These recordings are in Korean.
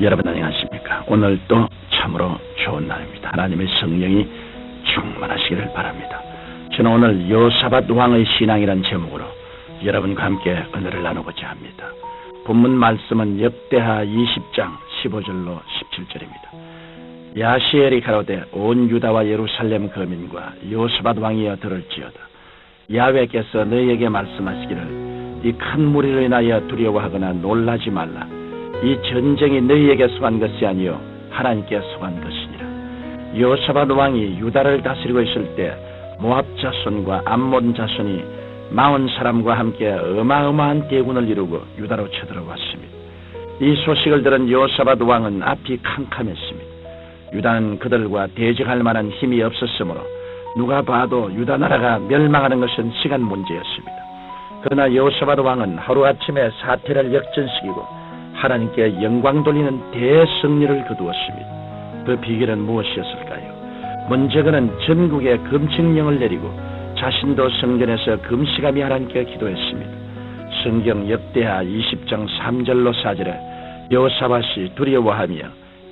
여러분 안녕하십니까? 오늘도 참으로 좋은 날입니다. 하나님의 성령이 충만하시기를 바랍니다. 저는 오늘 여호사밧 왕의 신앙이라는 제목으로 여러분과 함께 은혜를 나누고자 합니다. 본문 말씀은 역대하 20장 15절로 17절입니다. 야시엘이 가로되 온 유다와 예루살렘 거민과 여호사밧 왕이여 들을지어다. 야훼께서 너희에게 말씀하시기를 이 큰 무리로 인하여 두려워하거나 놀라지 말라. 이 전쟁이 너희에게 속한 것이 아니요 하나님께 속한 것이니라. 여호사밧 왕이 유다를 다스리고 있을 때 모압 자손과 암몬 자손이 40사람과 함께 어마어마한 대군을 이루고 유다로 쳐들어왔습니다. 이 소식을 들은 여호사밧 왕은 앞이 캄캄했습니다. 유다는 그들과 대적할 만한 힘이 없었으므로 누가 봐도 유다 나라가 멸망하는 것은 시간 문제였습니다. 그러나 여호사밧 왕은 하루아침에 사태를 역전시키고 하나님께 영광 돌리는 대승리를 거두었습니다. 그 비결은 무엇이었을까요? 먼저 그는 전국에 금식령을 내리고 자신도 성전에서 금식하며 하나님께 기도했습니다. 성경 역대하 20장 3절로 4절에 여호사밧이 두려워하며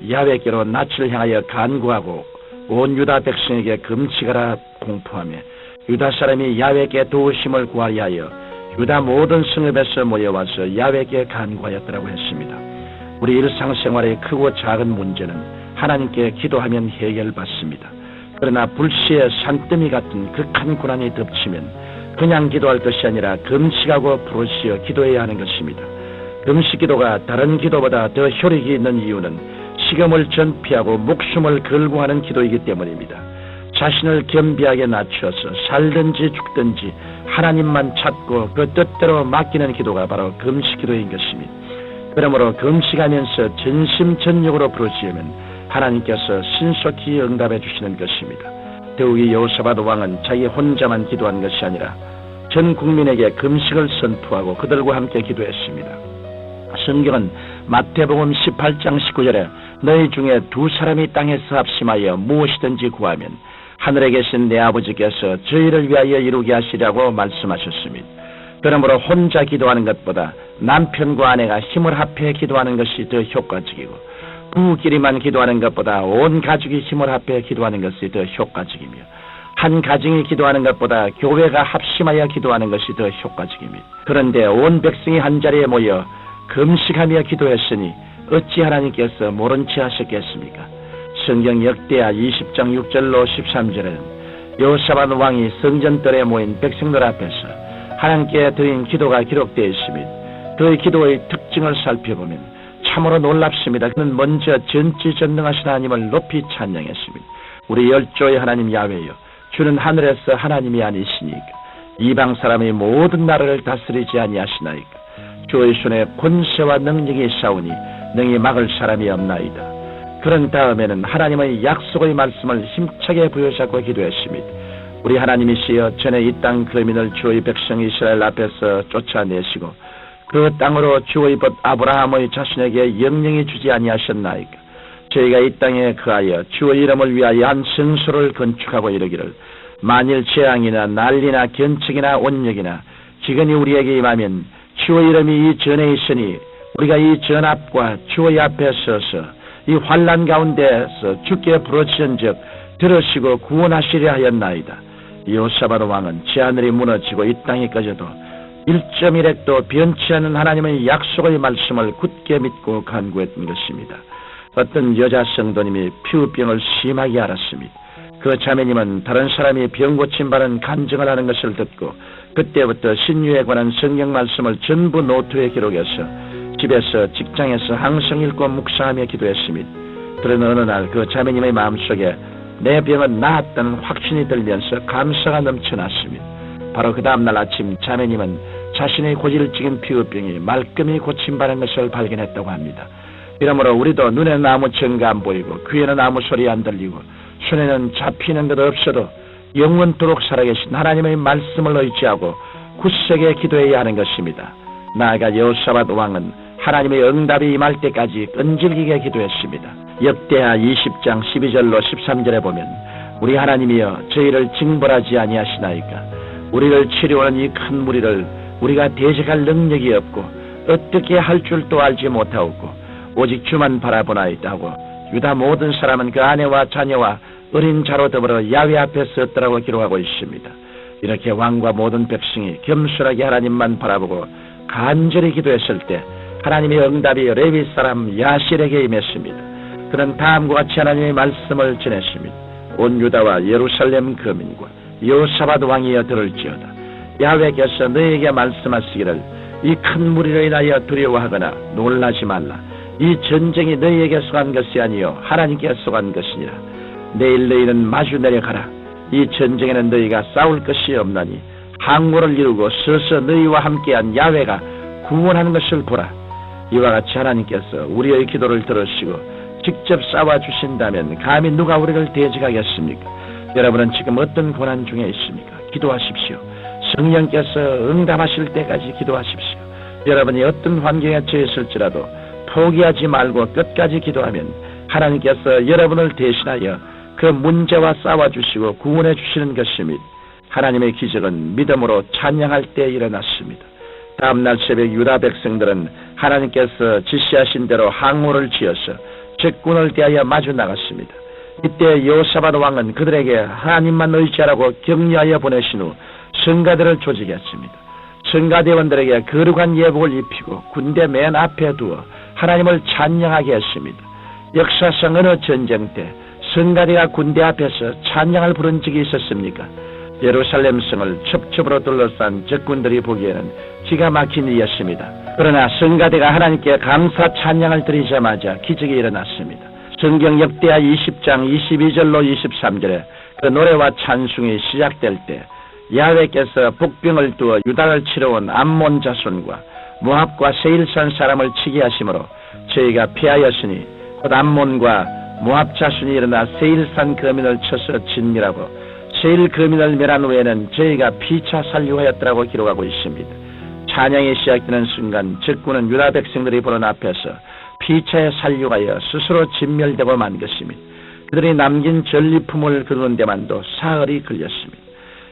야훼께로 낯을 향하여 간구하고 온 유다 백성에게 금식하라 공포하며 유다 사람이 야훼께 도우심을 구하려 하여 유다 모든 성읍에서 모여와서 야훼께 간구하였더라고 했습니다. 우리 일상생활의 크고 작은 문제는 하나님께 기도하면 해결받습니다. 그러나 불시에 산더미 같은 극한 고난이 덮치면 그냥 기도할 것이 아니라 금식하고 부르시어 기도해야 하는 것입니다. 금식 기도가 다른 기도보다 더 효력이 있는 이유는 시험을 전피하고 목숨을 걸고 하는 기도이기 때문입니다. 자신을 겸비하게 낮춰서 살든지 죽든지 하나님만 찾고 그 뜻대로 맡기는 기도가 바로 금식 기도인 것입니다. 그러므로 금식하면서 전심전력으로 부르시면 하나님께서 신속히 응답해 주시는 것입니다. 더욱이 여호사밧 왕은 자기 혼자만 기도한 것이 아니라 전 국민에게 금식을 선포하고 그들과 함께 기도했습니다. 성경은 마태복음 18장 19절에 너희 중에 2사람이 땅에서 합심하여 무엇이든지 구하면 하늘에 계신 내 아버지께서 저희를 위하여 이루게 하시라고 말씀하셨습니다. 그러므로 혼자 기도하는 것보다 남편과 아내가 힘을 합해 기도하는 것이 더 효과적이고 부부끼리만 기도하는 것보다 온 가족이 힘을 합해 기도하는 것이 더 효과적이며 한 가정이 기도하는 것보다 교회가 합심하여 기도하는 것이 더 효과적입니다. 그런데 온 백성이 한자리에 모여 금식하며 기도했으니 어찌 하나님께서 모른 채 하셨겠습니까? 성경 역대하 20장 6절로 13절에는 여호사밧 왕이 성전뜰에 모인 백성들 앞에서 하나님께 드린 기도가 기록되어 있습니다. 그의 기도의 특징을 살펴보면 참으로 놀랍습니다. 그는 먼저 전지전능하신 하나님을 높이 찬양했습니다. 우리 열조의 하나님 야훼여, 주는 하늘에서 하나님이 아니시니까 이방 사람이 모든 나라를 다스리지 아니하시나이까. 주의 손에 권세와 능력이 있사오니 능히 막을 사람이 없나이다. 그런 다음에는 하나님의 약속의 말씀을 힘차게 부여잡고 기도했습니다. 우리 하나님이시여, 전에 이 땅 거민을 주의 백성 이스라엘 앞에서 쫓아내시고 그 땅으로 주의 벗 아브라함의 자손에게 영영히 주지 아니하셨나이까. 저희가 이 땅에 거하여 주의 이름을 위하여 한 성소를 건축하고 이르기를 만일 재앙이나 난리나 견책이나 온역이나 기근이 우리에게 임하면 주의 이름이 이 전에 있으니 우리가 이 전 앞과 주의 앞에 서서 이 환난 가운데서 주께 부르짖은즉 들으시고 구원하시려 하였나이다. 여호사밧 왕은 제하늘이 무너지고 이 땅이 꺼져도 1.1핵도 변치 않은 하나님의 약속의 말씀을 굳게 믿고 간구했던 것입니다. 어떤 여자 성도님이 피부병을 심하게 앓았습니다. 그 자매님은 다른 사람이 병 고침받은 간증을 하는 것을 듣고 그때부터 신유에 관한 성경 말씀을 전부 노트에 기록해서 집에서 직장에서 항상 읽고 묵상하며 기도했습니다. 그러나 어느 날 그 자매님의 마음속에 내 병은 나았다는 확신이 들면서 감사가 넘쳐났습니다. 바로 그 다음날 아침 자매님은 자신의 고질적인 피부병이 말끔히 고침받은 것을 발견했다고 합니다. 이러므로 우리도 눈에는 아무 증거 안 보이고 귀에는 아무 소리 안 들리고 손에는 잡히는 것 없어도 영원토록 살아계신 하나님의 말씀을 의지하고 굳세게 기도해야 하는 것입니다. 나아가 여호사밧 왕은 하나님의 응답이 임할 때까지 끈질기게 기도했습니다. 역대하 20장 12절로 13절에 보면 우리 하나님이여, 저희를 징벌하지 아니하시나이까. 우리를 치료하는 이 큰 무리를 우리가 대적할 능력이 없고 어떻게 할 줄도 알지 못하옵고 오직 주만 바라보나이다 하고 유다 모든 사람은 그 아내와 자녀와 어린 자로 더불어 야훼 앞에 섰더라고 기록하고 있습니다. 이렇게 왕과 모든 백성이 겸손하게 하나님만 바라보고 간절히 기도했을 때 하나님의 응답이 레위 사람 야실에게 임했습니다. 그는 다음과 같이 하나님의 말씀을 전했습니다. 온 유다와 예루살렘 거민과 여호사밧 왕이여 들을지어다. 야훼께서 너에게 말씀하시기를 이 큰 무리로 인하여 두려워하거나 놀라지 말라. 이 전쟁이 너희에게 속한 것이 아니요 하나님께 속한 것이니라. 내일 너희는 마주 내려가라. 이 전쟁에는 너희가 싸울 것이 없나니 항구를 이루고 서서 너희와 함께한 야훼가 구원하는 것을 보라. 이와 같이 하나님께서 우리의 기도를 들으시고 직접 싸워주신다면 감히 누가 우리를 대적하겠습니까? 여러분은 지금 어떤 고난 중에 있습니까? 기도하십시오. 성령께서 응답하실 때까지 기도하십시오. 여러분이 어떤 환경에 처했을지라도 포기하지 말고 끝까지 기도하면 하나님께서 여러분을 대신하여 그 문제와 싸워주시고 구원해 주시는 것입니다. 하나님의 기적은 믿음으로 찬양할 때 일어났습니다. 다음날 새벽 유다 백성들은 하나님께서 지시하신 대로 항우를 지어서 적군을 대하여 마주 나갔습니다. 이때 여호사밧 왕은 그들에게 하나님만 의지하라고 격려하여 보내신 후 성가대를 조직했습니다. 성가대원들에게 거룩한 예복을 입히고 군대 맨 앞에 두어 하나님을 찬양하게 했습니다. 역사상 어느 전쟁 때 성가대가 군대 앞에서 찬양을 부른 적이 있었습니까? 예루살렘 성을 첩첩으로 둘러싼 적군들이 보기에는 기가 막힌 일이었습니다. 그러나 성가대가 하나님께 감사 찬양을 드리자마자 기적이 일어났습니다. 성경 역대하 20장 22절로 23절에 그 노래와 찬송이 시작될 때 야훼께서 복병을 두어 유다를 치러 온 암몬 자손과 모압과 세일산 사람을 치게 하심으로 저희가 피하였으니 곧 암몬과 모압 자손이 일어나 세일산 거민을 쳐서 진멸하고 세일 거민을 멸한 후에는 저희가 피차 살류하였더라고 기록하고 있습니다. 찬양이 시작되는 순간 적군은 유다 백성들이 보는 앞에서 피차에 살류하여 스스로 진멸되고 만 것입니다. 그들이 남긴 전리품을 그르는 데만도 사흘이 걸렸습니다.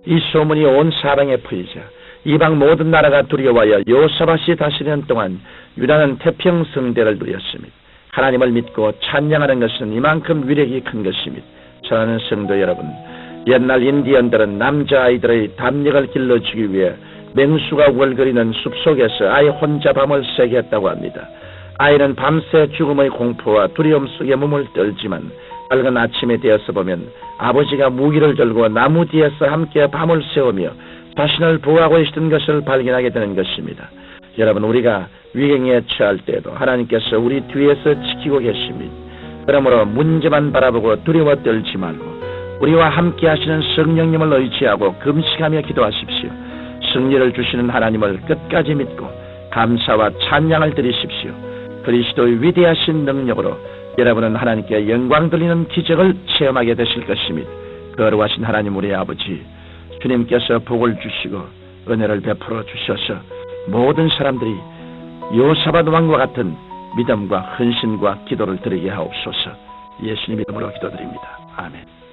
이 소문이 온 사방에 퍼지자 이방 모든 나라가 두려워하여 여호사밧이 다스리는 동안 유다는 태평성대를 누렸습니다. 하나님을 믿고 찬양하는 것은 이만큼 위력이 큰 것입니다. 사랑하는 성도 여러분, 옛날 인디언들은 남자아이들의 담력을 길러주기 위해 맹수가 우글거리는 숲속에서 아이 혼자 밤을 새게 했다고 합니다. 아이는 밤새 죽음의 공포와 두려움 속에 몸을 떨지만 밝은 아침에 되어서 보면 아버지가 무기를 들고 나무 뒤에서 함께 밤을 새우며 자신을 보호하고 있던 것을 발견하게 되는 것입니다. 여러분, 우리가 위경에 처할 때에도 하나님께서 우리 뒤에서 지키고 계십니다. 그러므로 문제만 바라보고 두려워 떨지 말고 우리와 함께 하시는 성령님을 의지하고 금식하며 기도하십시오. 승리를 주시는 하나님을 끝까지 믿고 감사와 찬양을 드리십시오. 그리스도의 위대하신 능력으로 여러분은 하나님께 영광 돌리는 기적을 체험하게 되실 것입니다. 거룩하신 하나님 우리 아버지, 주님께서 복을 주시고 은혜를 베풀어 주셔서 모든 사람들이 여호사밧 왕과 같은 믿음과 헌신과 기도를 드리게 하옵소서. 예수님 이름으로 기도드립니다. 아멘.